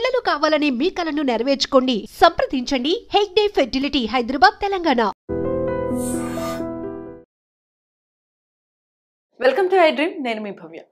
పిల్లలు కావాలని మీ కలను నెరవేర్చుకోండి. సంప్రదించండి Hegde fertility, Hyderabad, Telangana. Welcome to I dream. నేను మీ భవ్య.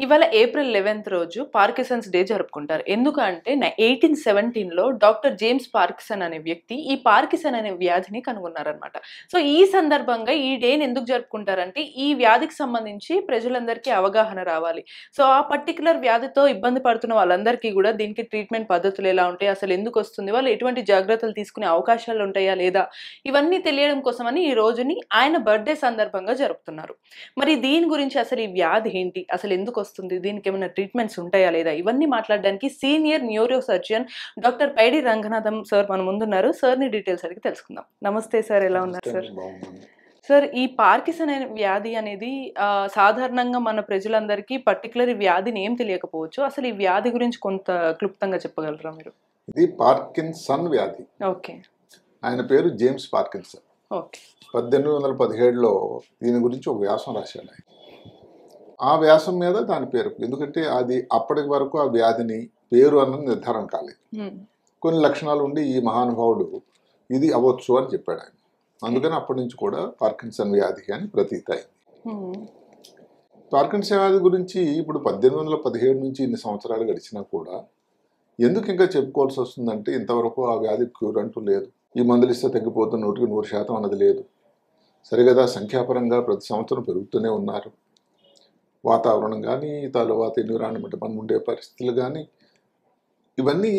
ఇవాళ ఏప్రిల్ 11th రోజు పార్కిన్సన్స్ డే జరుపుకుంటారు. ఎందుకంటే 1817లో డాక్టర్ జేమ్స్ పార్కిన్సన్ అనే వ్యక్తి ఈ పార్కిన్సన్ అనే వ్యాధిని కనుగొన్నారనమాట. సో ఈ సందర్భంగా ఈ డేని ఎందుకు జరుపుకుంటారంటే ఈ వ్యాధికి సంబంధించి ప్రజలందరికీ అవగాహన రావాలి. సో ఆ పర్టికులర్ వ్యాధితో ఇబ్బంది పడుతున్న వాళ్ళందరికీ కూడా దీనికి ట్రీట్మెంట్ పద్ధతులు ఎలా ఉంటాయి, అసలు ఎందుకు వస్తుంది, వాళ్ళు ఎటువంటి జాగ్రత్తలు తీసుకునే అవకాశాలు ఉంటాయా లేదా, ఇవన్నీ తెలియడం కోసమని ఈ రోజుని ఆయన బర్త్డే సందర్భంగా జరుపుతున్నారు. మరి దీని గురించి అసలు ఈ వ్యాధి ఏంటి, అసలు ఎందుకు వస్తుంది, దీనికి ఏమైనా ట్రీట్మెంట్స్ ఉంటాయా లేదా, ఇవన్నీ మాట్లాడడానికి సీనియర్ న్యూరో సర్జన్ డాక్టర్ పైడి రంగనాథం సార్ మన ముందున్నారు. సార్ని డీటెయిల్స్ అడిగి తెలుసుకుందాం. నమస్తే సార్, ఎలా ఉన్నారు సార్? సార్, ఈ పార్కిన్సన్ అనే వ్యాధి అనేది సాధారణంగా మన ప్రజలందరికీ పర్టికులర్ ఈ వ్యాధిని ఏం తెలియకపోవచ్చు. అసలు ఈ వ్యాధి గురించి కొంత క్లుప్తంగా చెప్పగలరా మీరు? ఇది పార్కిన్సన్ వ్యాధి. ఓకే. ఆయన పేరు జేమ్స్ పార్కిన్సన్. ఓకే. 1817లో దీని గురించి ఒక వ్యాసం రాశాడు ఆయన. ఆ వ్యాసం మీద దాని పేరు, ఎందుకంటే అది అప్పటి వరకు ఆ వ్యాధిని పేరు అన్నది నిర్ధారణ కాలేదు. కొన్ని లక్షణాలు ఉండి ఈ మహానుభావుడు ఇది అవ్వచ్చు అని చెప్పాడు ఆయన. అందుకని అప్పటి నుంచి కూడా పార్కిన్సన్ వ్యాధి అని ప్రతీత అయింది. పార్కిన్సన్ వ్యాధి గురించి ఇప్పుడు 1817 నుంచి ఇన్ని సంవత్సరాలు గడిచినా కూడా ఎందుకు ఇంకా చెప్పుకోవాల్సి వస్తుందంటే ఇంతవరకు ఆ వ్యాధి క్యూర్ అంటూ లేదు. ఈ మందులు ఇస్తే తగ్గిపోతున్న 100% అన్నది లేదు. సరిగదా సంఖ్యాపరంగా ప్రతి సంవత్సరం పెరుగుతూనే ఉన్నారు. వాతావరణం కానీ, తర్వాత ఎన్విరాన్మెంట్ మనం ఉండే పరిస్థితులు కానీ, ఇవన్నీ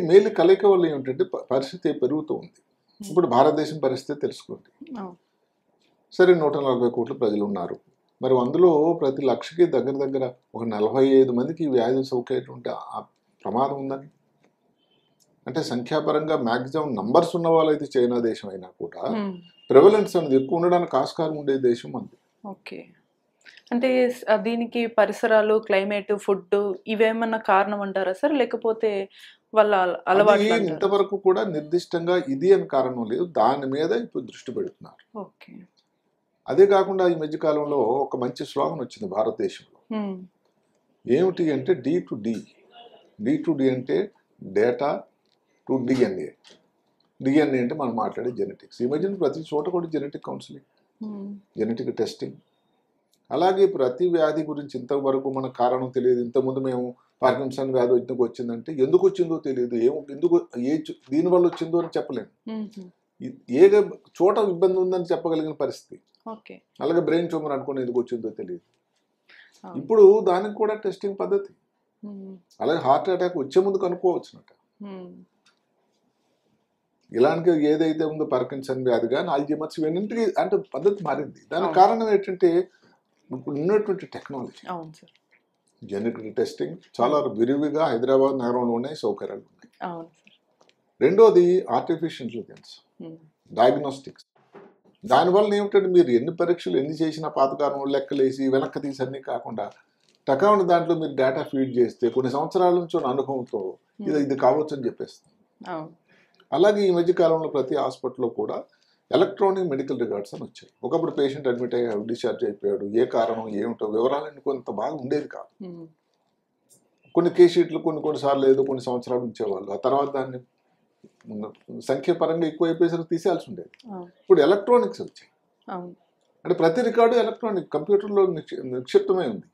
మేలు కలయిక వల్ల ఏమిటంటే పరిస్థితి పెరుగుతూ ఉంది. ఇప్పుడు భారతదేశం పరిస్థితి తెలుసుకోండి. సరే, 140 కోట్ల ప్రజలు ఉన్నారు. మరి అందులో ప్రతి లక్షకి దగ్గర ఒక 45 మందికి ఈ వ్యాధి సోకేటువంటి ప్రమాదం ఉందని అంటే సంఖ్యాపరంగా మ్యాక్సిమం నంబర్స్ ఉన్న వాళ్ళైతే చైనా దేశం అయినా కూడా ప్రివలెన్స్ అనేది ఎక్కువ ఉండడానికి ఆస్కారం ఉండే దేశం అంది. ఓకే. అంటే దీనికి పరిసరాలు, క్లైమేట్, ఫుడ్ ఇవేమన్నా కారణం అంటారా సార్, లేకపోతే వాళ్ళ అలవాట్లు? ఇంతవరకు కూడా నిర్దిష్టంగా ఇది అని కారణం లేదు, దాని మీద ఇప్పుడు దృష్టి పెడుతున్నారు. ఓకే. అదే కాకుండా ఈ మధ్య కాలంలో ఒక మంచి స్లోగన్ వచ్చింది భారతదేశంలో. ఏమిటి అంటే డి టు డి అంటే డేటా టు డిఎన్ఏ. డిఎన్ఏ అంటే మనం మాట్లాడే జెనెటిక్స్. ఈ మధ్యన ప్రతి చోట కూడా జెనెటిక్ కౌన్సిలింగ్, జెనెటిక్ టెస్టింగ్. అలాగే ప్రతి వ్యాధి గురించి ఇంతవరకు మనకు కారణం తెలియదు. ఇంతకుముందు మేము పార్కిన్సన్ వ్యాధి ఎందుకు వచ్చిందంటే ఎందుకు వచ్చిందో తెలియదు, దీనివల్ల వచ్చిందో అని చెప్పలేము. ఏ చోట ఇబ్బంది ఉందని చెప్పగలిగిన పరిస్థితి. అలాగే బ్రెయిన్ ట్యూమర్ అనుకుని ఎందుకు వచ్చిందో తెలియదు. ఇప్పుడు దానికి కూడా టెస్టింగ్ పద్ధతి. అలాగే హార్ట్ అటాక్ వచ్చే ముందు కనుక్కోవచ్చునట. ఇలాంటి ఏదైతే ఉందో పార్కిన్సన్ వ్యాధి కానీ ఆల్జీమర్స్ ఇవన్నింటికి అంటే పద్ధతి మారింది. దానికి కారణం ఏంటంటే ఇప్పుడు ఉన్నటువంటి టెక్నాలజీ. జెనెటిక్ టెస్టింగ్ చాలా విరివిగా హైదరాబాద్ నగరంలో ఉన్నాయి, సౌకర్యాలు ఉన్నాయి. రెండోది ఆర్టిఫిషియల్ ఇంటెలిజెన్స్, డయాగ్నోస్టిక్స్. దానివల్ల ఏమిటంటే మీరు ఎన్ని పరీక్షలు ఎన్ని చేసినా పాతకాలం లెక్కలేసి వెనక్కి తీసి అన్నీ కాకుండా టకావున దాంట్లో మీరు డేటా ఫీడ్ చేస్తే కొన్ని సంవత్సరాల నుంచి అనుభవంతో ఇది కావచ్చు అని చెప్పేస్తుంది. అలాగే ఈ మధ్య కాలంలో ప్రతి హాస్పిటల్లో కూడా ఎలక్ట్రానిక్ మెడికల్ రికార్డ్స్ అని వచ్చాయి. ఒకప్పుడు పేషెంట్ అడ్మిట్ అయ్యాడు, డిశ్చార్జ్ అయిపోయాడు, ఏ కారణం ఏమిటో వివరాలన్నీ కొంత బాగా ఉండేది కాదు. కొన్ని కేస్ షీట్లు కొన్నిసార్లు ఏదో కొన్ని సంవత్సరాలు ఉంచేవాళ్ళు. ఆ తర్వాత దాన్ని సంఖ్యాపరంగా ఎక్కువ అయిపోయేసరికి తీసేయాల్సి ఉండేది. ఇప్పుడు ఎలక్ట్రానిక్స్ వచ్చాయి. అంటే ప్రతి రికార్డు ఎలక్ట్రానిక్ కంప్యూటర్లో నిక్షిప్తమై ఉంది.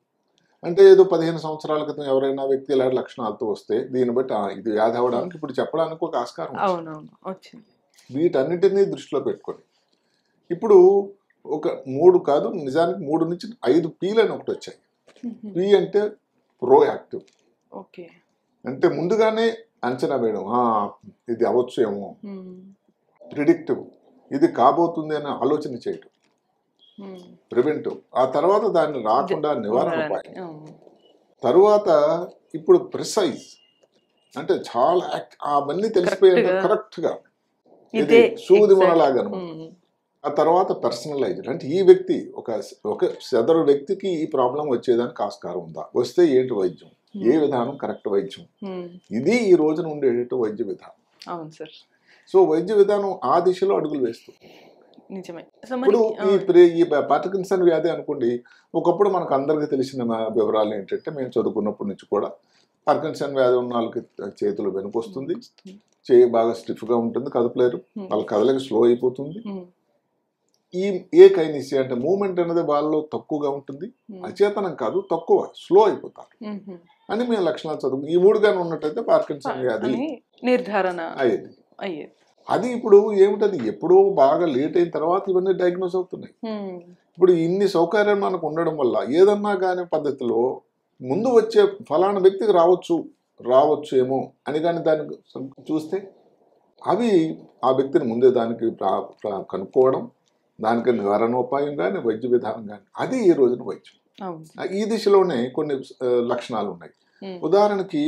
అంటే ఏదో 15 సంవత్సరాల క్రితం ఎవరైనా వ్యక్తి ఇలాంటి లక్షణాలతో వస్తే దీన్ని బట్టి ఇది వ్యాధి అవ్వడానికి ఇప్పుడు చెప్పడానికి ఒక ఆస్కారం వచ్చింది. వీటన్నిటినీ దృష్టిలో పెట్టుకొని ఇప్పుడు ఒక 3 కాదు, నిజానికి 3 నుంచి 5 పీలు అని ఒకటి వచ్చాయి. పీ అంటే ప్రోయాక్టివ్, అంటే ముందుగానే అంచనా వేయడం, ఇది అవ్వచ్చు ఏమో. ప్రిడిక్టివ్, ఇది కాబోతుంది అని ఆలోచన చేయడం. ప్రివెంటివ్, ఆ తర్వాత దాన్ని రాకుండా నివారణ ఉపాయం. తరువాత ఇప్పుడు ప్రిసైజ్, అంటే చాలా అవన్నీ తెలిసిపోయాడు కరెక్ట్గా, ఇది సూది మనలాగా. ఆ తర్వాత పర్సనలైజ్డ్, అంటే ఈ వ్యక్తి ఒక సదరు వ్యక్తికి ఈ ప్రాబ్లం వచ్చేదానికి ఆస్కారం ఉందా, వస్తే ఏంటి వైద్యం, ఏ విధానం కరెక్ట్ వైద్యం, ఇది ఈ రోజున ఉండేటట్టు వైద్య విధానం. సో వైద్య విధానం ఆ దిశలో అడుగులు వేస్తుంది. ఇప్పుడు ఈ పార్కిన్సన్ వ్యాధి అనుకోండి, ఒకప్పుడు మనకు అందరికీ తెలిసిన వివరాలు ఏంటంటే మేము చదువుకున్నప్పటి నుంచి కూడా పార్కిన్సన్ వ్యాధి ఉన్న వాళ్ళకి చేతులు వెనుకొస్తుంది, చేయి బాగా స్టిఫ్గా ఉంటుంది, కదపలేరు, వాళ్ళ కదలిక స్లో అయిపోతుంది. ఈ ఏ కైనిసియా అంటే మూమెంట్ అనేది వాళ్ళలో తక్కువగా ఉంటుంది, అచేతనం కాదు, తక్కువ స్లో అయిపోతారు అని మేము లక్షణాలు చదువు. ఈ 3 గాని ఉన్నట్టయితే పార్కిన్సన్ వ్యాధి నిర్ధారణ అయ్యేది. అది ఇప్పుడు ఏమిటది ఎప్పుడో బాగా లేట్ అయిన తర్వాత ఇవన్నీ డయాగ్నోస్ అవుతున్నాయి. ఇప్పుడు ఇన్ని సౌకర్యాలు మనకు ఉండడం వల్ల ఏదన్నా కానీ పద్ధతిలో ముందు వచ్చే ఫలానా వ్యక్తికి రావచ్చు ఏమో అని కానీ దాన్ని చూస్తే అవి ఆ వ్యక్తిని ముందే దానికి కనుక్కోవడం, దానికి నివారణోపాయం కానీ వైద్య విధానం కానీ అది ఈ రోజున వైద్యం. ఈ దిశలోనే కొన్ని లక్షణాలు ఉన్నాయి. ఉదాహరణకి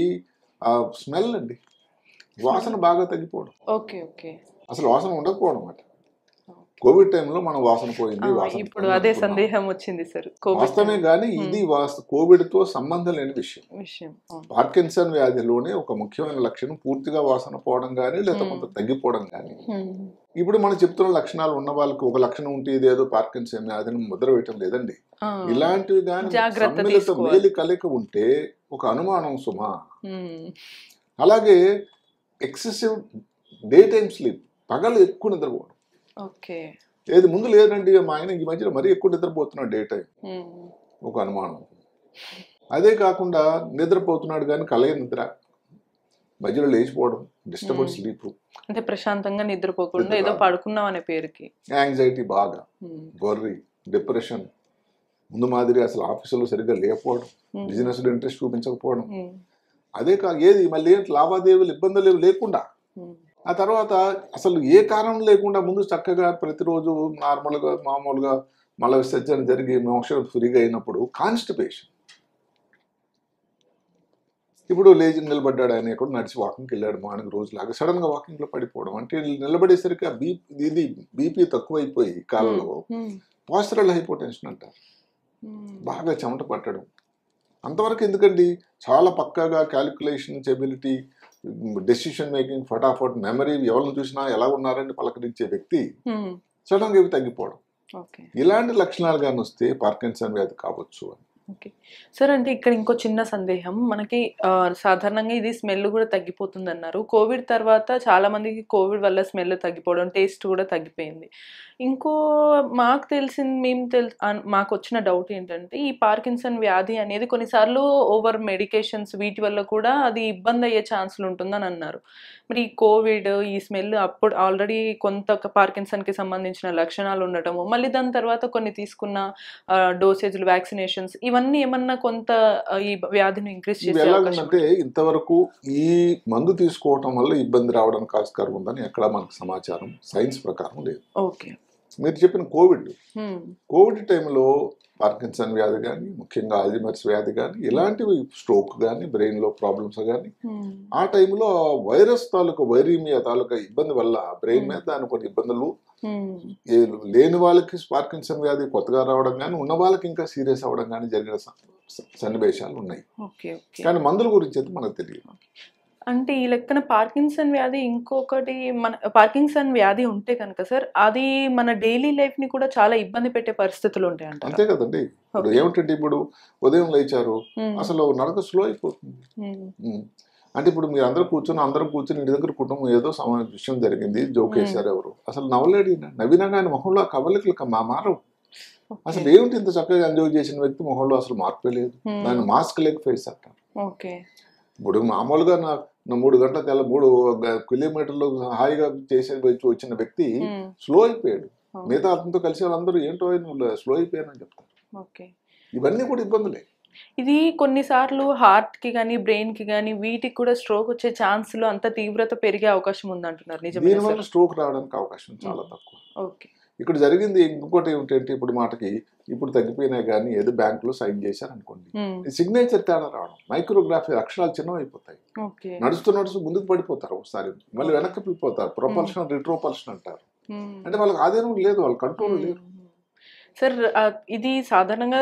స్మెల్ అండి, వాసన బాగా తగ్గిపోవడం, అసలు వాసన ఉండకపోవడం అన్నమాట. కోవిడ్ టైంలో మనం వాసన పోయింది, ఇప్పుడు అదే సందేహం వచ్చింది సార్. వాస్తవమే కానీ ఇది కోవిడ్ తో సంబంధం లేని విషయం. పార్కిన్సన్ వ్యాధిలోనే ఒక ముఖ్యమైన లక్షణం పూర్తిగా వాసన పోవడం కానీ లేదా కొంత తగ్గిపోవడం కానీ. ఇప్పుడు మనం చెప్తున్న లక్షణాలు ఉన్న వాళ్ళకి ఒక లక్షణం ఉంటే ఇదేదో పార్కిన్సన్ వ్యాధిని ముద్ర వేయటం లేదండి. ఇలాంటివి కానీ సమ్మిళిత మేలు కలయిక ఉంటే ఒక అనుమానం సుమా. అలాగే ఎక్సెసివ్ డే టైమ్ స్లీప్, పగలు ఎక్కువ నిద్రపోవడం. ఏది ముందు లేదండి, మా ఆయన ఈ మధ్యలో మరీ ఎక్కువ నిద్రపోతున్నాడు డే టైం, ఒక అనుమానం. అదే కాకుండా నిద్రపోతున్నాడు కానీ కలయ నిద్ర, మధ్యలో లేచిపోవడం, డిస్టర్బెడ్ స్లీప్, అంటే ప్రశాంతంగా నిద్రపోకుండా ఏదో పడుకున్నాం అనే పేరుకి. యాంగ్జైటీ బాగా, వర్రీ, డిప్రెషన్, ముందు మాదిరి అసలు ఆఫీసులో సరిగ్గా లేకపోవడం, బిజినెస్ లో ఇంట్రెస్ట్ చూపించకపోవడం. అదే కాక ఏది మళ్ళీ లావాదేవీలు ఇబ్బందులు లేకుండా, ఆ తర్వాత అసలు ఏ కారణం లేకుండా ముందు చక్కగా ప్రతిరోజు నార్మల్గా మామూలుగా మల విసర్జన జరిగి మోషన్ ఫ్రీగా అయినప్పుడు కాన్స్టిపేషన్. ఇప్పుడు లేచి నిలబడ్డాడు, ఆయన ఎక్కడ నడిచి వాకింగ్కి వెళ్ళాడు మార్నింగ్ రోజులాగా, సడన్ గా వాకింగ్ లో పడిపోవడం. అంటే నిలబడేసరికి ఆ బీపీ తక్కువైపోయి కాళ్ళలో పాస్చరల్ హైపోటెన్షన్ అంటారు, బాగా చెమట పట్టడం. అంతవరకు ఎందుకండి, చాలా పక్కాగా క్యాలిక్యులేషన్ ఎబిలిటీ, డెసిషన్ మేకింగ్, ఫటాఫట్ మెమరీ, ఎవరిని చూసినా ఎలా ఉన్నారని పలకరించే వ్యక్తి సడన్ గా ఇవి తగ్గిపోవడం. ఇలాంటి లక్షణాలు కానీ వస్తే పార్కిన్సన్ వ్యాధి కావచ్చు అని. సార్, అంటే ఇక్కడ ఇంకో చిన్న సందేహం మనకి, సాధారణంగా ఇది స్మెల్ కూడా తగ్గిపోతుంది అన్నారు. కోవిడ్ తర్వాత చాలా మందికి కోవిడ్ వల్ల స్మెల్ తగ్గిపోవడం, టేస్ట్ కూడా తగ్గిపోయింది. ఇంకో మాకు మాకు వచ్చిన డౌట్ ఏంటంటే, ఈ పార్కిన్సన్ వ్యాధి అనేది కొన్నిసార్లు ఓవర్ మెడికేషన్స్ వీటి వల్ల కూడా అది ఇబ్బంది అయ్యే ఛాన్సులు ఉంటుందని అన్నారు. మరి ఈ కోవిడ్, ఈ స్మెల్ అప్పుడు ఆల్రెడీ కొంత పార్కిన్సన్కి సంబంధించిన లక్షణాలు ఉండటము, మళ్ళీ దాని తర్వాత కొన్ని తీసుకున్న డోసేజ్లు, వ్యాక్సినేషన్స్, ఇవన్నీ ఏమన్నా కొంత ఈ వ్యాధిని ఇంక్రీజ్ చేసే అవకాశం? అంటే ఇంతవరకు ఈ మందు తీసుకోవటం వల్ల ఇబ్బంది రావడానికి ఆస్కారం ఉందని ఎక్కడ మనకు సమాచారం సైన్స్ ప్రకారం లేదు. ఓకే, మీరు చెప్పిన కోవిడ్ టైంలో పార్కిన్సన్ వ్యాధి కానీ, ముఖ్యంగా ఆల్జీమర్స్ వ్యాధి కానీ, ఇలాంటివి స్ట్రోక్ కానీ, బ్రెయిన్ లో ప్రాబ్లమ్స్ కానీ, ఆ టైంలో వైరస్ తాలూకా వైరీమియా తాలూకా ఇబ్బంది వల్ల బ్రెయిన్ మీద దాని కొన్ని ఇబ్బందులు, లేని వాళ్ళకి పార్కిన్సన్ వ్యాధి కొత్తగా రావడం కానీ, ఉన్న వాళ్ళకి ఇంకా సీరియస్ అవ్వడం కానీ జరిగిన సన్నివేశాలు ఉన్నాయి. కానీ మందుల గురించి అయితే మనకు తెలియదు. అంటే ఈ లెక్కన పార్కిన్సన్ వ్యాధి, ఇంకొకటి మన పార్కిన్సన్ వ్యాధి ఉంటే కనుక సార్, అది మన డైలీ లైఫ్ ని కూడా చాలా ఇబ్బంది పెట్టే పరిస్థితులు ఉంటాయి అంట. అంతే కదండి. ఇప్పుడు ఏమిటంటే, ఇప్పుడు ఉదయం లేచారు, అసలు నడక స్లో అయిపోతుంది. అంటే ఇప్పుడు మీరు అందరం కూర్చొని ఇంటి దగ్గర కుటుంబం ఏదో విషయం జరిగింది, జోక్ వేశారు, ఎవరు అసలు నవ్వలేడు, నవ్వినా కానీ మొహంలో ఆ కవలికలు మారవు. అసలు ఏమిటి ఇంత చక్కగా ఎంజాయ్ చేసిన వ్యక్తి మొహంలో అసలు మార్పే లేదు. దాన్ని మాస్క్ లేక ఫేస్ అంటారు. ఇప్పుడు మామూలుగా నా 3 గంటల 3 కిలోమీటర్లు హాయిగా చేసే వచ్చిన వ్యక్తి స్లో అయిపోయాడు. మిగతా అతనితో కలిసి వాళ్ళందరూ ఏంటో స్లో అయిపోయానని చెప్తారు. ఇవన్నీ కూడా ఇబ్బందులే. ఇది కొన్నిసార్లు హార్ట్ కి కానీ, బ్రెయిన్ కి కానీ, వీటికి కూడా స్ట్రోక్ వచ్చే ఛాన్సులు, అంత తీవ్రత పెరిగే అవకాశం ఉందంటున్నారు. నిజమే? దీనివల్ల స్ట్రోక్ రావడానికి అవకాశం చాలా తక్కువ. ఇక్కడ జరిగింది ఇంకోటి ఏమిటంటే, ఇప్పుడు తగ్గిపోయినాయి కానీ ఏదో బ్యాంకులో సైన్ చేశారు అనుకోండి, సిగ్నేచర్ తేడా రావడం, మైక్రోగ్రాఫీ అక్షరాలు చిన్నవి అయిపోతాయి, నడుస్తూ ముందుకు పడిపోతారు, ఒకసారి మళ్ళీ వెనక్కి వెళ్ళిపోతారు. ప్రొపల్షన్, రిట్రోపల్షన్ అంటారు. అంటే వాళ్ళకి ఆధీనం లేదు, వాళ్ళ కంట్రోల్ లేదు. సార్ ఇది సాధారణంగా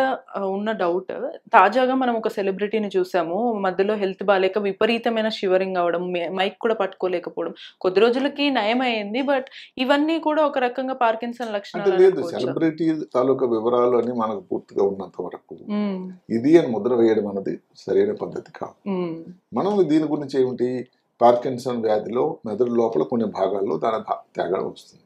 ఉన్న డౌట్. తాజాగా మనం ఒక సెలబ్రిటీని చూసాము. మధ్యలో హెల్త్ బాలేక విపరీతమైన షివరింగ్ అవ్వడం, మైక్ కూడా పట్టుకోలేకపోవడం. కొద్ది రోజులకి నయమైంది. బట్ ఇవన్నీ కూడా ఒక రకంగా పార్కిన్సన్ అంటే లక్షణాలు లేదు, అనుకోవచ్చా? సెలబ్రిటీ తాలూకా వివరాలు అని మనకు పూర్తిగా ఉన్నంత వరకు ఇది అని ముద్ర వేయడం అన్నది సరైన పద్ధతి కాదు. మనం దీని గురించి ఏమిటి, పార్కిన్సన్ వ్యాధిలో మెదడు లోపల కొన్ని భాగాల్లో దాని తేడా వస్తుంది.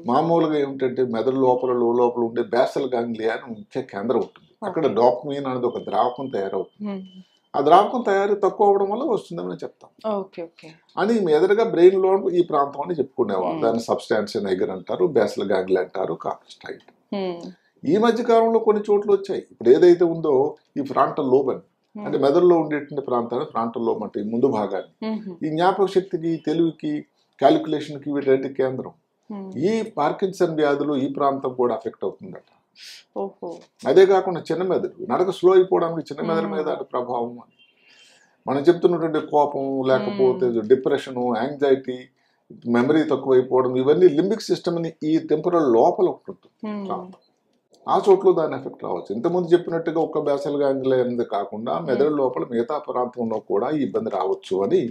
మామూలుగా ఏమిటంటే మెదడు లోపల లోపల ఉండే బేసల్ గాంగ్లియా అని ముఖ్య కేంద్రం ఉంటుంది. అక్కడ డోపమైన్ అనేది ఒక ద్రావకం తయారవుతుంది. ఆ ద్రావకం తయారు తక్కువ అవడం వల్ల వస్తుందని చెప్తాం. అని మెదడుగా బ్రెయిన్ లో ఈ ప్రాంతం అని చెప్పుకునేవాళ్ళు. దాన్ని సబ్స్టాన్స్ నైగర్ అంటారు, బేసల్ గాంగ్లియా అంటారు, కార్టికల్. ఈ మధ్య కాలంలో కొన్ని చోట్ల వచ్చాయి. ఇప్పుడు ఏదైతే ఉందో ఈ ఫ్రాంటల్ లోబ్ అని, అంటే మెదడులో ఉండేటువంటి ప్రాంతాన్ని ఫ్రాంటల్ లోబ్ అంటే ముందు భాగాన్ని, ఈ జ్ఞాపక శక్తికి, తెలివికి, క్యాలిక్యులేషన్ కి వీటి కేంద్రం. ఈ పార్కిన్సన్ వ్యాధులు ఈ ప్రాంతం కూడా అఫెక్ట్ అవుతుందట. అదే కాకుండా చిన్న మెదడు నడక స్లో అయిపోవడానికి చిన్న మెదడు మీద ప్రభావం అని మనం చెప్తున్నటువంటి కోపం, లేకపోతే డిప్రెషన్, యాంగ్జైటీ, మెమరీ తక్కువైపోవడం, ఇవన్నీ లింబిక్ సిస్టమ్ ని ఈ టెంపరల్ లోపల ఉంటుంది ప్రాంతం. ఆ చోట్ల దాని ఎఫెక్ట్ రావచ్చు. ఇంతకుముందు చెప్పినట్టుగా ఒక్క బేసల్ గాంగ్లియా అనేది కాకుండా మెదడు లోపల మిగతా ప్రాంతంలో కూడా ఈ ఇబ్బంది రావచ్చు అని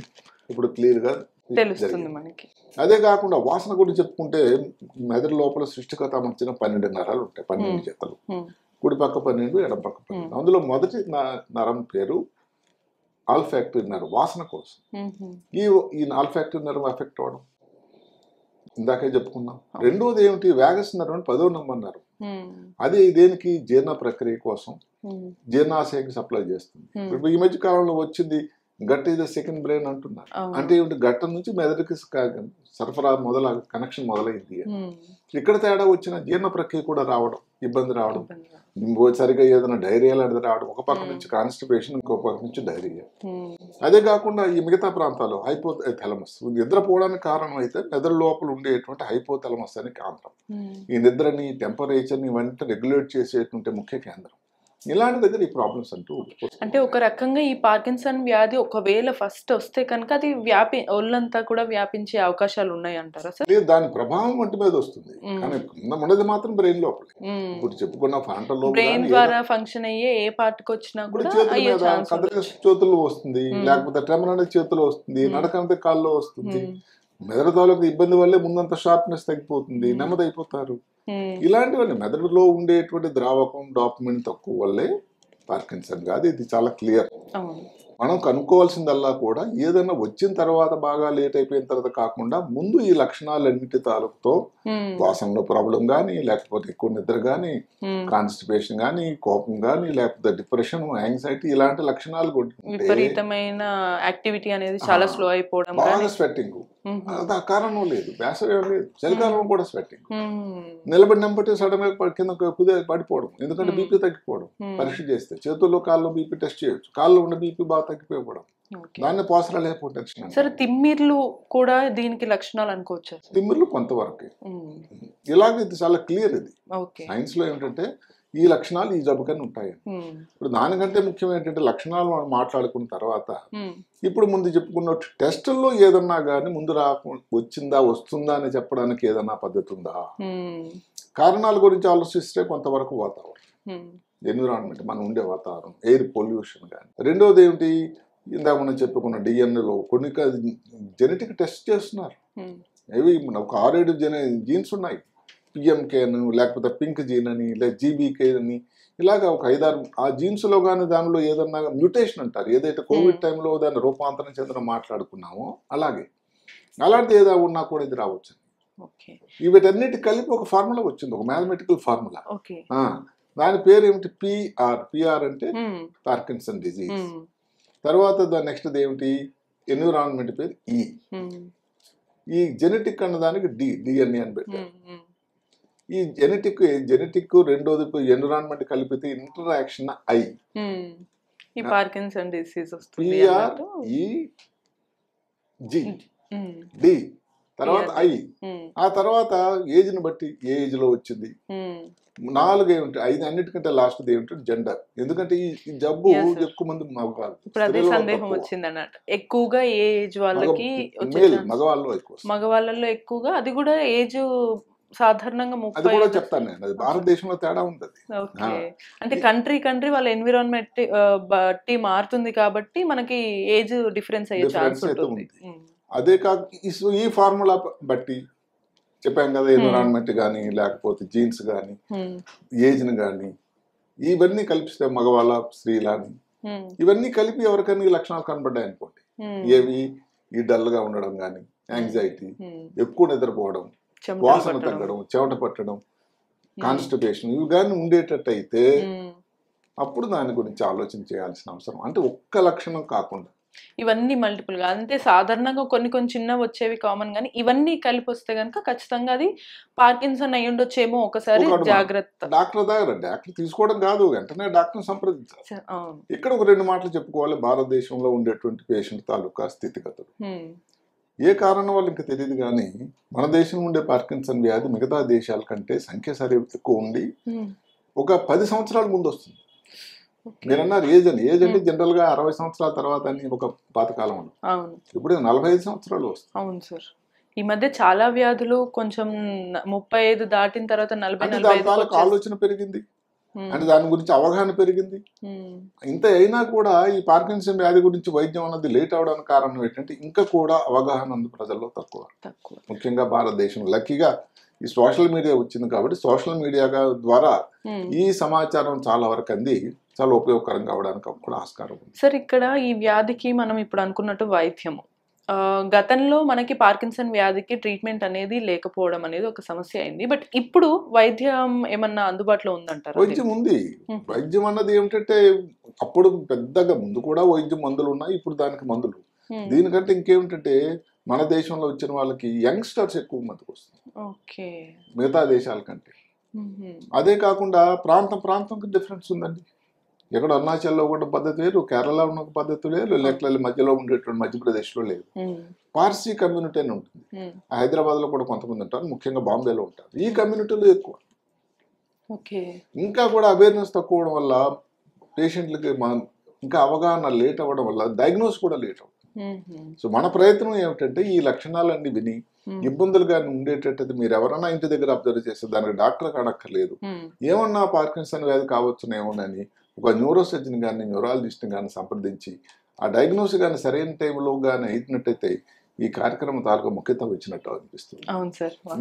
ఇప్పుడు క్లియర్ గా తెలుస్తుంది మనకి. అదే కాకుండా వాసన గురించి చెప్పుకుంటే మెదడు లోపల సృష్టికత మధ్యన 12 నరాలు ఉంటాయి, 12 జతలు. కుడి పక్క 12, ఎడం పక్క 12. అందులో మొదటి నరం పేరు ఆల్ఫాక్టరీ నర్వ్, వాసన కోసం. ఈ ఆల్ఫాక్టరీ నర్వ్ ఎఫెక్ట్ అవడం ఇందాకే చెప్పుకున్నాం. రెండోది ఏమిటి, వ్యాగస్ నర్వ్ అని 10వ నంబర్ నర్వ్. అది దేనికి, జీర్ణ ప్రక్రియ కోసం, జీర్ణాశయానికి సప్లై చేస్తుంది. ఇప్పుడు ఈ మధ్య కాలంలో వచ్చింది gut is the second brain అంటున్నారు. అంటే ఏమిటి, గట్ట నుంచి మెదడుకి సరఫరా కనెక్షన్ మొదలైంది. ఇక్కడ తేడా వచ్చిన జీర్ణ ప్రక్రియ కూడా రావడం, ఇబ్బంది రావడం, సరిగా ఏదైనా డైరియా లాంటిది రావడం, ఒక పక్క నుంచి కాన్స్టిపేషన్, ఇంకో పక్క నుంచి డైరియా. అదే కాకుండా ఈ మిగతా ప్రాంతాల్లో హైపోథాలమస్ నిద్రపోవడానికి కారణం అయితే మెదడు లోపల ఉండేటువంటి హైపోథాలమస్ అనే కేంద్రం. ఈ నిద్రని, టెంపరేచర్ని ఇవన్నీ రెగ్యులేట్ చేసేటువంటి ముఖ్య కేంద్రం. ఇలాంటి దగ్గర ఈ ప్రాబ్లమ్స్ అంటూ అంటే ఒక రకంగా ఈ పార్కిన్సన్ వ్యాధి ఒకవేళ ఫస్ట్ వస్తే కనుక అది ఒళ్ళంతా కూడా వ్యాపించే అవకాశాలు ఉన్నాయి అంటారా సార్? లేదు, దాని ప్రభావం వంటి మీద వస్తుంది, కానీ ఉన్నది మాత్రం బ్రెయిన్ లోపల. ఇప్పుడు చెప్పుకున్న ఫ్రంటల్ లోబ్ బ్రెయిన్ ద్వారా ఫంక్షన్ అయ్యే ఏ పార్ట్కి వచ్చినా కూడా చేతుల్లో వస్తుంది, లేకపోతే ట్రెమర్ అనేది చేతుల్లో వస్తుంది, నడకంటే కాల్లో వస్తుంది. మెదడు తాలూకు ఇబ్బంది వల్లే ముందంతా షార్ప్నెస్ తగ్గిపోతుంది, నెమ్మది అయిపోతారు. ఇలాంటివన్నీ మెదడులో ఉండేటువంటి ద్రావకం డోపమైన్ తక్కువ వల్లే పార్కిన్సన్ కాదు, ఇది చాలా క్లియర్. మనం కనుక్కోవాల్సిందల్లా కూడా ఏదైనా వచ్చిన తర్వాత బాగా లేట్ అయిపోయిన తర్వాత కాకుండా ముందు ఈ లక్షణాలన్నిటి తాలూకుతో వాసనలో ప్రాబ్లం కానీ, లేకపోతే ఎక్కువ నిద్ర కానీ, కాన్స్టిపేషన్ కానీ, కోపం కానీ, లేకపోతే డిప్రెషన్, యాంగ్జైటీ, ఇలాంటి లక్షణాలు విపరీతమైన యాక్టివిటీ అనేది చాలా స్లో అయిపోవడం, బాగా స్వెట్టింగ్, అది ఆ కారణం లేదు, వేసవి లేదు, చలికాలం కూడా స్వెట్టింగ్, నిలబడినంపటి సడన్ గా కింద పడిపోవడం, ఎందుకంటే బీపీ తగ్గిపోవడం. పరీక్ష చేస్తే చేతుల్లో కాళ్ళు బీపీ టెస్ట్ చేయొచ్చు, కాళ్ళు ఉన్న బీపీ బాగా తగ్గిపోవడం, దాన్ని పోసరాల్ హైపోటెన్షన్. సరే, తిమ్మిర్లు కూడా దీనికి లక్షణాలు అనుకోవచ్చు? తిమ్మిర్లు కొంతవరకు, ఇలాగ ఇది చాలా క్లియర్. ఇది సైన్స్ లో ఏంటంటే ఈ లక్షణాలు ఈ జబ్బుకని ఉంటాయి. ఇప్పుడు దానికంటే ముఖ్యం ఏంటంటే లక్షణాలు మనం మాట్లాడుకున్న తర్వాత ఇప్పుడు ముందు చెప్పుకున్న టెస్టుల్లో ఏదన్నా కానీ ముందు వచ్చిందా వస్తుందా అని చెప్పడానికి ఏదన్నా పద్ధతి ఉందా? కారణాల గురించి ఆలోచిస్తే కొంతవరకు వాతావరణం, ఎన్విరాన్మెంట్, మనం ఉండే వాతావరణం, ఎయిర్ పొల్యూషన్ కానీ. రెండోది ఏమిటి, ఇందాక మనం చెప్పుకున్న డిఎన్ఏలో కొన్ని జెనెటిక్ టెస్ట్ చేస్తున్నారు. అవి ఒక 6-7 జీన్స్ ఉన్నాయి, పిఎంకే అని, లేకపోతే పింక్ జీన్ అని, లేదా జీబీకే అని, ఇలాగ ఒక 5-6 ఆ జీన్స్లో కానీ దానిలో ఏదన్నా మ్యూటేషన్ అంటారు, ఏదైతే కోవిడ్ టైంలో దాన్ని రూపాంతరం చెందడం మాట్లాడుకున్నామో అలాగే అలాంటిది ఏదో ఉన్నా కూడా ఇది రావచ్చు. వీటన్నిటి కలిపి ఒక ఫార్ములా వచ్చింది, ఒక మ్యాథమెటికల్ ఫార్ములా. దాని పేరు ఏమిటి, పిఆర్ అంటే పార్కిన్సన్ డిజీజ్. తర్వాత దాని నెక్స్ట్ ఏమిటి, ఎన్విరాన్మెంట్ పేరు ఈ. ఈ జెనెటిక్ అన్నదానికి డిఎన్ఏ అని పెట్టారు. ఈ జెనెటిక్ రెండోది ఎన్విరాన్మెంట్ కలిపితే ఇంటరాక్షన్ ఐ, ఈ పార్కిన్సన్ డిసీజ్ వస్తుంది. డి తర్వాత ఐ. ఆ తర్వాత ఏజ్ ని బట్టి ఏ ఏజ్ లో వచ్చింది, 4 ఏమిటి, 5 అన్నిటికంటే లాస్ట్ ఏమిటి జెండర్. ఎందుకంటే ఈ జబ్బు ఎక్కువ మంది మగవాళ్ళు, ఇప్పుడు అదే సందేహం వచ్చింది అన్నట్టు, ఎక్కువగా ఏ ఏజ్ వాళ్ళకి మగవాళ్ళలో ఎక్కువ, మగవాళ్ళలో ఎక్కువగా, అది కూడా ఏజ్ సాధారణంగా అది కూడా 35 చెప్తాను నేను, అది భారతదేశంలో తేడా ఉంది అది. ఓకే. అంటే కంట్రీ వాళ్ళ ఎన్విరాన్మెంట్ బట్టి మారుతుంది కాబట్టి మనకి ఏజ్ డిఫరెన్స్ అయ్యే ఛాన్స్ డిఫరెన్స్ అయితే ఉంటుంది. ఉంది. అదే కాక ఈ ఫార్ములా బట్టి చెప్పాం కదా, ఎన్విరాన్మెంట్ కానీ లేకపోతే జీన్స్ కానీ ఏజ్ని కానీ ఇవన్నీ కలిపిస్తే మగవాళ్ళ స్త్రీలని ఇవన్నీ కలిపి ఎవరికైనా ఈ లక్షణాలు కనబడ్డాయి అనుకోండి, ఏవి ఈ డల్గా ఉండడం కానీ, యాంగ్జైటీ, ఎక్కువ నిద్రపోవడం, వాసన తగ్గడం, చెమట పట్టడం, కాన్స్టిపేషన్ ఇవి కానీ ఉండేటట్టు అయితే అప్పుడు దాని గురించి ఆలోచన చేయాల్సిన అవసరం. అంటే ఒక్క లక్షణం కాకుండా ఇవన్నీ మల్టిపుల్ గా, అంటే సాధారణంగా కొన్ని చిన్నవి వచ్చేవి కామన్, కానీ ఇవన్నీ కలిపి వస్తే కనుక ఖచ్చితంగా అది పార్కిన్సన్ అయ్యి ఉండొచ్చేమో. ఒకసారి జాగ్రత్త. డాక్టర్ తీసుకోవడం కాదు, వెంటనే డాక్టర్ సంప్రదించాలి. ఇక్కడ ఒక 2 మాటలు చెప్పుకోవాలి. భారతదేశంలో ఉండేటువంటి పేషెంట్ తాలూకా స్థితిగతులు ఏ కారణం వల్ల ఇంకా తెలియదు కానీ మన దేశంలో ఉండే పార్కిన్సన్ వ్యాధి మిగతా దేశాల కంటే సంఖ్య సరే ఎక్కువ ఉండి ఒక 10 సంవత్సరాల ముందు వస్తుంది. మీరు అన్నారు ఏజ్ అంటే జనరల్ గా 60 సంవత్సరాల తర్వాత అని ఒక పాతకాలంలో, ఇప్పుడు 45 సంవత్సరాలు వస్తుంది. అవును సార్. ఈ మధ్య చాలా వ్యాధులు కొంచెం 35 దాటిన తర్వాత 40-45 ఆలోచన పెరిగింది, అంటే దాని గురించి అవగాహన పెరిగింది. ఇంత అయినా కూడా ఈ పార్కిన్సన్ వ్యాధి గురించి వైద్యం అన్నది లేట్ అవడానికి కారణం ఏంటంటే ఇంకా కూడా అవగాహన ఉంది ప్రజల్లో తక్కువ. ముఖ్యంగా భారతదేశం లక్కీగా ఈ సోషల్ మీడియా వచ్చింది కాబట్టి సోషల్ మీడియా ద్వారా ఈ సమాచారం చాలా వరకు అంది చాలా ఉపయోగకరంగా అవడానికి కూడా ఆస్కారం ఉంది. సార్, ఇక్కడ ఈ వ్యాధికి మనం ఇప్పుడు అనుకున్నట్టు వైద్యము, గతంలో మనకి పార్కిన్సన్ వ్యాధికి ట్రీట్మెంట్ అనేది లేకపోవడం అనేది ఒక సమస్య అయింది. బట్ ఇప్పుడు వైద్యం ఏమన్నా అందుబాటులో ఉందంటారా? వైద్యం ఉంది. వైద్యం అన్నది ఏమిటంటే అప్పుడు పెద్దగా ముందు కూడా వైద్యం మందులు ఉన్నాయి, ఇప్పుడు దానికి మందులు. దీనికంటే ఇంకేమిటంటే మన దేశంలో వచ్చిన వాళ్ళకి యంగ్స్టర్స్ ఎక్కువ మందికి వస్తుంది మిగతా దేశాల కంటే. అదే కాకుండా ప్రాంతంకి డిఫరెన్స్ ఉందండి. ఎక్కడ అరుణాచల్లో ఉన్న పద్ధతి వేరు, కేరళ ఉన్న పద్ధతి వేరు, లేక మధ్యలో ఉండేటువంటి మధ్యప్రదేశ్లో లేదు. పార్సీ కమ్యూనిటీ అని ఉంటుంది. హైదరాబాద్లో కూడా కొంతమంది ఉంటారు, ముఖ్యంగా బాంబేలో ఉంటారు. ఈ కమ్యూనిటీలో ఎక్కువ. ఇంకా కూడా అవేర్నెస్ తక్కువ అవడం వల్ల పేషెంట్లకి ఇంకా అవగాహన లేట్ అవ్వడం వల్ల డయాగ్నోస్ కూడా లేట్ అవుతుంది. సో మన ప్రయత్నం ఏమిటంటే ఈ లక్షణాలన్నీ విని ఇబ్బందులు కానీ ఉండేటట్టు మీరు ఎవరన్నా ఇంటి దగ్గర అబ్జర్వ్ చేస్తే దానికి డాక్టర్ కానక్కర్లేదు, ఏమన్నా పార్కిన్సన్ వ్యాధి కావచ్చునేమోనని ఒక న్యూరో సర్జన్ కానీ న్యూరాలజిస్ట్ కానీ సంప్రదించి ఆ డయాగ్నోస్ కానీ సరైన టైంలో కానీ అయినట్టయితే ఈ కార్యక్రమం తాలూకా ముఖ్యత వచ్చినట్టు అనిపిస్తుంది.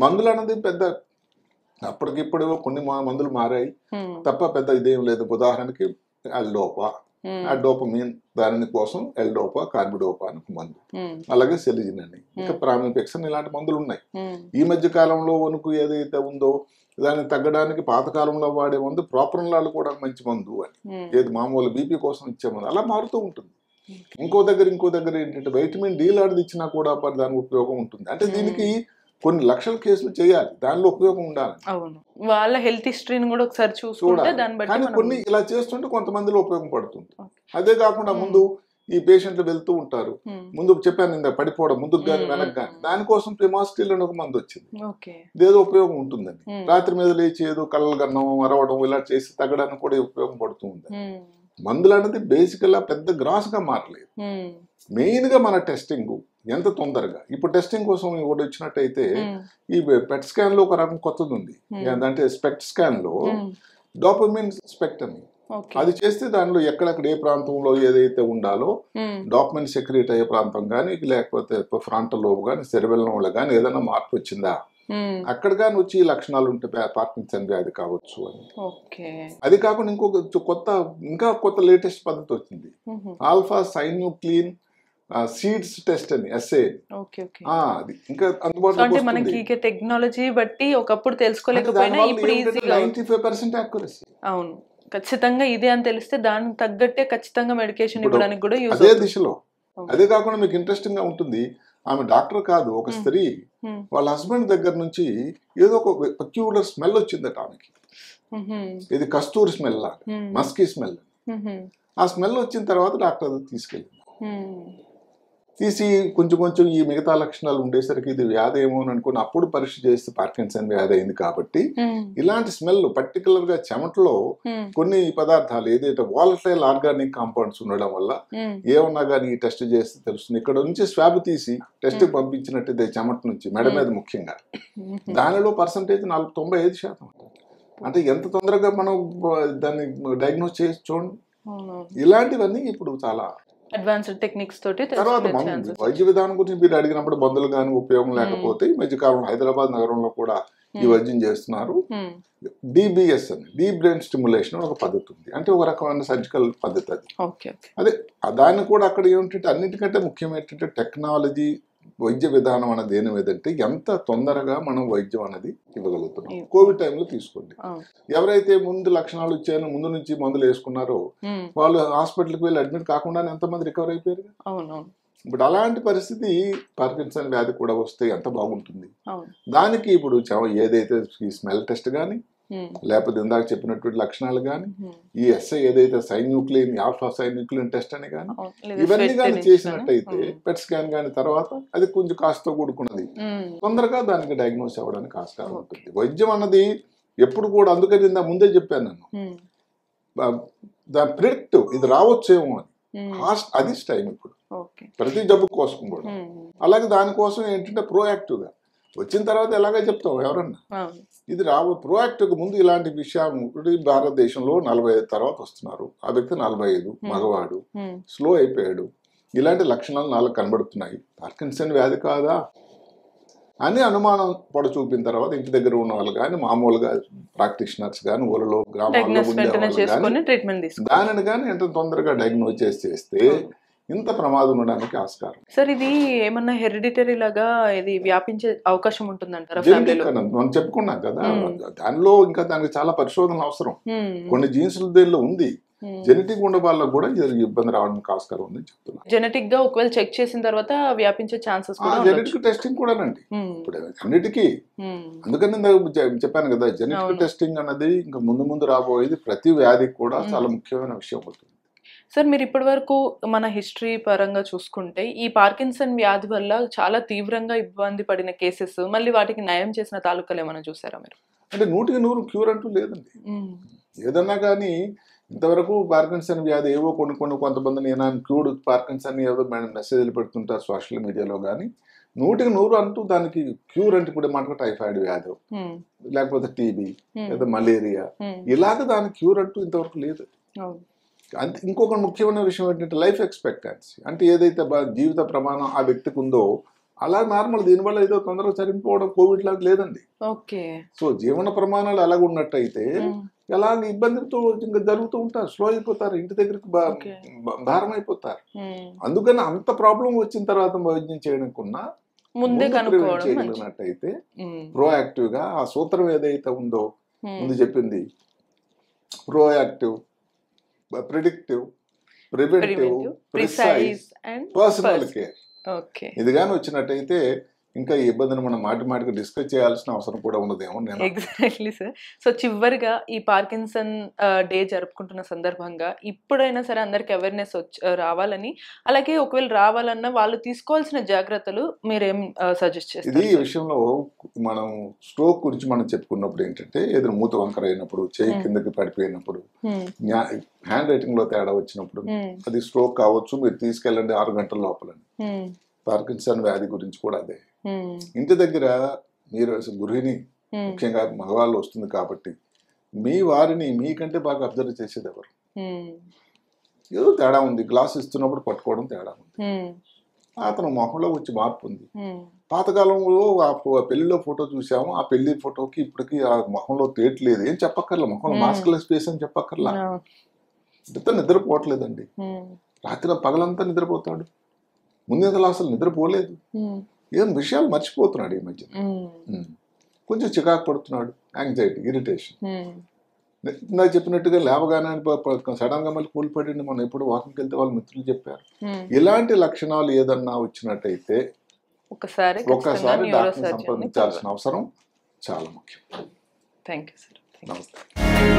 మందులు అన్నది పెద్ద అప్పటికిప్పుడు కొన్ని మందులు మారాయి తప్ప పెద్ద ఇదేం లేదు. ఉదాహరణకి ఎల్డోపా, ఆ డోపమిన్ దాని కోసం ఎల్డోపా, కార్బిడోపా అని మందు, అలాగే సెలిజిన్ అని, ఇంకా ప్రామిపెక్సన్ ఇలాంటి మందులు ఉన్నాయి. ఈ మధ్య కాలంలో వణుకు ఏదైతే ఉందో దాన్ని తగ్గడానికి పాతకాలంలో వాడే మందు ప్రోపరన్లాల్ కూడా మంచి మందు అని, ఏది మామూలు బీపీ కోసం ఇచ్చే మందు అలా మారుతూ ఉంటుంది. ఇంకో దగ్గర ఏంటంటే వైటమిన్ డి లాంటిది ఇచ్చినా కూడా దానికి ఉపయోగం ఉంటుంది. అంటే దీనికి కొన్ని లక్షల కేసులు చేయాలి, దానిలో ఉపయోగం ఉండాలి. వాళ్ళ హెల్త్ హిస్టరీని కూడా ఒకసారి చూసుకుంటే దాన్ని బట్టి కానీ కొన్ని ఇలా చేస్తుంటే కొంతమందిలో ఉపయోగపడుతుంది. అదే కాకుండా ముందు ఈ పేషెంట్లు వెళ్తూ ఉంటారు, ముందు చెప్పాను ఇందా పడిపోవడం ముందుకు కానీ వెనక్కి కానీ, దానికోసం ప్రిమాస్టిల్ అని ఒక మందు వచ్చింది. ఇదేదో ఉపయోగం ఉంటుందండి. రాత్రి మీద లేచి ఏదో కళ్ళలు గన్నం అరవడం ఇలా చేసి తగ్గడానికి కూడా ఉపయోగం పడుతుంది. మందులు అనేది బేసికల్గా పెద్ద గ్రాస్గా మారలేదు. మెయిన్ గా మన టెస్టింగ్ ఎంత తొందరగా, ఇప్పుడు టెస్టింగ్ కోసం ఒకటి వచ్చినట్టయితే ఈ పెట్ స్కాన్ లో ఒక రకం కొత్తది ఉంది, అంటే స్పెక్ట్ స్కాన్ లో డోపమిన్ స్పెక్ట్ అని, అది చేస్తే దానిలో ఎక్కడెక్కడ ఏ ప్రాంతంలో ఏదైతే ఉండాలో డాక్యుమెంట్ సెక్రెట్ అయ్యే ప్రాంతం కానీ లేకపోతే ఫ్రంటల్ లోబ్ కానీ సెరిబెల్లంలో కానీ ఏదైనా మార్పు వచ్చిందా అక్కడ కానీ వచ్చి లక్షణాలు ఉంటే పార్కిన్సన్ వ్యాధి కావచ్చు అని. అది కాకుండా ఇంకా కొత్త లేటెస్ట్ పద్ధతి వచ్చింది, ఆల్ఫా సైన్యూక్లిన్ సీడ్స్ టెస్ట్ అని, ఎస్ఏ. అది ఇంకా అందుబాటులో మనకి టెక్నాలజీ బట్టి ఒకప్పుడు తెలుసుకోలేకపోయినా ఇప్పుడు ఈజీగా 95% యాక్యురసీ. అవును, ఖచ్చితంగా ఇదే అని తెలిస్తే దానికి తగ్గట్టే ఖచ్చితంగా మెడికేషన్ ఇవ్వడానికి కూడా యూజ్ అదే దిశలో. అదే కాకుండా మీకు ఇంట్రెస్టింగ్ గా ఉంటుంది, ఆమె డాక్టర్ కాదు, ఒక స్త్రీ వాళ్ళ హస్బెండ్ దగ్గర నుంచి ఏదో ఒక పెక్యులర్ స్మెల్ వచ్చిందట ఆమెకి. ఇది కస్తూరి స్మెల్ లాగా, మస్కీ స్మెల్. ఆ స్మెల్ వచ్చిన తర్వాత డాక్టర్ తీసుకెళ్ళింది. తీసి కొంచెం కొంచెం ఈ మిగతా లక్షణాలు ఉండేసరికి ఇది వ్యాధి ఏమో అని అనుకుని అప్పుడు పరీక్ష చేస్తే పార్కిన్సన్ వ్యాధి అయింది. కాబట్టి ఇలాంటి స్మెల్ పర్టికులర్ గా చెమటలో కొన్ని పదార్థాలు ఏదైతే వాలటైల్ ఆర్గానిక్ కాంపౌండ్స్ ఉండడం వల్ల ఏమన్నా కానీ టెస్ట్ చేస్తే తెలుస్తుంది. ఇక్కడ నుంచి స్వాబ్ తీసి టెస్ట్ పంపించినట్టు చెమట నుంచి మెడ మీద ముఖ్యంగా దానిలో పర్సంటేజ్ 95%. అంటే ఎంత తొందరగా మనం దాన్ని డయాగ్నోస్ చేసి చూడండి. ఇలాంటివన్నీ ఇప్పుడు చాలా అడ్వాన్స్డ్ టెక్నిక్స్ తోటి. తర్వాత వైద్య విధానం గురించి మీరు అడిగినప్పుడు మందులు కానీ ఉపయోగం లేకపోతే ఈ మధ్యకాలంలో హైదరాబాద్ నగరంలో కూడా ఈ వైద్యం చేస్తున్నారు. DBS అని డీప్ బ్రెయిన్ స్టిమ్యులేషన్ ఒక పద్ధతి ఉంది. అంటే ఒక రకమైన సర్జికల్ పద్ధతి అది. అదే దాన్ని కూడా అక్కడ ఏమిటంటే అన్నిటికంటే ముఖ్యం ఏంటంటే టెక్నాలజీ వైద్య విధానం అనేది ఏదంటే ఎంత తొందరగా మనం వైద్యం అనేది ఇవ్వగలుగుతున్నాం. కోవిడ్ టైంలో తీసుకోండి, ఎవరైతే ముందు లక్షణాలు వచ్చాయో ముందు నుంచి మందులు వేసుకున్నారో వాళ్ళు హాస్పిటల్కి వెళ్ళి అడ్మిట్ కాకుండానే ఎంతమంది రికవర్ అయిపోయారు. ఇప్పుడు అలాంటి పరిస్థితి పార్కిన్సన్ వ్యాధి కూడా వస్తే ఎంత బాగుంటుంది. దానికి ఇప్పుడు ఏదైతే ఈ స్మెల్ టెస్ట్ కానీ లేకపోతే ఇందాక చెప్పినటువంటి లక్షణాలు కానీ ఈ ఎస్ఐ ఏదైతే సైన్యూక్లియన్ ఆల్ఫా సైన్యూక్లియన్ టెస్ట్ అని కానీ ఇవన్నీ కానీ చేసినట్టయితే పెట్ స్కాన్ కానీ తర్వాత అది కొంచెం కాస్త కూడుకున్నది తొందరగా దానికి డయాగ్నోస్ అవ్వడానికి ఆస్కారం ఉంటుంది. వైద్యం అన్నది ఎప్పుడు కూడా అందుకని ఇందా ముందే చెప్పాను నేను దాని ప్రిడిక్టివ్ ఇది రావచ్చేమో అని అది టైం ఇప్పుడు ప్రతి జబ్బు కోసం కూడా. అలాగే దానికోసం ఏంటంటే ప్రోయాక్టివ్ గా వచ్చిన తర్వాత ఎలాగ చెప్తాం ఎవరన్నా ఇది ప్రోయాక్టివ్ ముందు ఇలాంటి విషయం. భారతదేశంలో 45 తర్వాత వస్తున్నారు, ఆ వ్యక్తి 45 మగవాడు స్లో అయిపోయాడు, ఇలాంటి లక్షణాలు నాలుగు కనబడుతున్నాయి, పార్కిన్సన్ వ్యాధి కాదా అని అనుమానం పొడ చూపిన తర్వాత ఇంటి దగ్గర ఉన్న వాళ్ళు కానీ మామూలుగా ప్రాక్టీషనర్స్ కానీ ఊళ్ళలో గ్రామాల్లో దానిని కానీ ఎంత తొందరగా డయాగ్నోస్ చేస్తే ఇంత ప్రమాదం ఉండడానికి ఆస్కారం. సార్ ఇది ఏమన్నా హెరిడిటరీ లాగా ఇది వ్యాపించే అవకాశం ఉంటుందంటారా? మనం చెప్పుకున్నాం కదా, దానిలో ఇంకా దానికి చాలా పరిశోధనలు అవసరం. కొన్ని జీన్సులు దీనిలో ఉంది, జెనెటిక్ ఉండే వాళ్ళకు కూడా ఇబ్బంది రావడానికి ఆస్కారం ఉంది చెప్తున్నా. జెనెటిక్ గా ఒకవేళ చెక్ చేసిన తర్వాత వ్యాపించే ఛాన్సెస్ జెనెటిక్ టెస్టింగ్ కూడానండి ఇప్పుడు అన్నిటికీ. అందుకని చెప్పాను కదా జెనెటిక్ టెస్టింగ్ అన్నది ఇంకా ముందు రాబోయేది ప్రతి వ్యాధికి కూడా చాలా ముఖ్యమైన విషయం అవుతుంది. సార్ మీరు ఇప్పటి వరకు మన హిస్టరీ పరంగా చూసుకుంటే ఈ పార్కిన్సన్ వ్యాధి వల్ల చాలా తీవ్రంగా ఇబ్బంది పడిన కేసెస్ మళ్ళీ వాటికి నయం చేసిన తాలూకాలు ఏమైనా చూసారా మీరు? అంటే 100% క్యూర్ అంటూ లేదండి. ఏదన్నా కానీ ఇంతవరకు పార్కిన్సన్ వ్యాధి ఏవో కొంతమంది నేను క్యూర్డ్ పార్కిన్సన్ ఏదో మెసేజ్లు పెడుతుంటారు సోషల్ మీడియాలో, కానీ 100% అంటూ దానికి క్యూర్ అంటే ఇప్పుడు మనకు టైఫాయిడ్ వ్యాధి లేకపోతే టీబీ లేదా మలేరియా ఇలాగ దానికి క్యూర్ అంటూ ఇంతవరకు లేదు. అంతే. ఇంకొక ముఖ్యమైన విషయం ఏంటంటే లైఫ్ ఎక్స్పెక్టెన్సీ, అంటే ఏదైతే జీవిత ప్రమాణం ఆ వ్యక్తికి ఉందో అలా నార్మల్ దీనివల్ల ఏదో తొందరగా చనిపోవడం కోవిడ్ లాగా లేదండి. సో జీవన ప్రమాణాలు అలాగ ఉన్నట్టయితే ఎలాగ ఇబ్బందితో ఇంకా జరుగుతూ ఉంటారు, స్లో అయిపోతారు, ఇంటి దగ్గరికి భారం అయిపోతారు. అందుకని అంత ప్రాబ్లం వచ్చిన తర్వాత వైద్యం చేయడానికున్నా ముందే చేయగలిగినట్టయితే ప్రోయాక్టివ్ గా ఆ సూత్రం ఏదైతే ఉందో ముందు చెప్పింది proactive, predictive, preventive, precise and personal care ఇది కానీ వచ్చినట్టయితే ఇంకా ఈ ఇబ్బందిని మనం మాటికి డిస్కస్ చేయాల్సిన అవసరం కూడా ఉన్నదేమో. Exactly sir. సో చివరిగా ఈ పార్కిన్సన్ డే జరుపుకుంటున్న సందర్భంగా ఇప్పుడైనా సరే అందరికి అవేర్నెస్ రావాలని, అలాగే ఒకవేళ రావాలన్నా వాళ్ళు తీసుకోవాల్సిన జాగ్రత్తలు మీరేం సజెస్ట్ చేస్తారు? ఇది ఈ విషయంలో మనం స్ట్రోక్ గురించి మనం చెప్పుకున్నప్పుడు ఏంటంటే ఏదైనా మూత వంకర అయినప్పుడు, చేయి కిందకి పడిపోయినప్పుడు, హ్యాండ్ రైటింగ్ లో తేడా వచ్చినప్పుడు అది స్ట్రోక్ కావచ్చు, మీరు తీసుకెళ్ళండి 6 గంటల లోపల. పార్కిన్సన్ వ్యాధి గురించి కూడా అదే. ఇంటి దగ్గర మీరు గృహిణి ముఖ్యంగా మగవాళ్ళు వస్తుంది కాబట్టి మీ వారిని మీకంటే బాగా అబ్జర్వ్ చేసేది ఎవరు? ఏదో తేడా ఉంది, గ్లాస్ ఇస్తున్నప్పుడు పట్టుకోవడం తేడా ఉంది, అతను మొహంలో వచ్చి మార్పు ఉంది. పాతకాలంలో ఆ పెళ్లిలో ఫోటో చూసాము, ఆ పెళ్లి ఫోటోకి ఇప్పటికి ఆ మొహంలో తేట్లేదు, ఏం చెప్పక్కర్లా, మొహంలో మాస్క్ లెస్ ఫేస్ అని చెప్పక్కర్లా. ఇతను నిద్రపోవట్లేదండి, రాత్రి పగలంతా నిద్రపోతాడు, ముందు అసలు నిద్రపోలేదు, ఏం విషయాలు మర్చిపోతున్నాడు ఈ మధ్య, కొంచెం చికాకు పడుతున్నాడు, యాంగ్జైటీ, ఇరిటేషన్. నాకు చెప్పినట్టుగా లేవగానే సడన్ గా మళ్ళీ కూలిపడి మనం ఎప్పుడు వాకింగ్కి వెళ్తే వాళ్ళ మిత్రులు చెప్పారు. ఇలాంటి లక్షణాలు ఏదన్నా వచ్చినట్టయితే ఒక్కసారి డాక్టర్ని సంప్రదించాల్సిన అవసరం చాలా ముఖ్యం. Thank you sir. నమస్తే.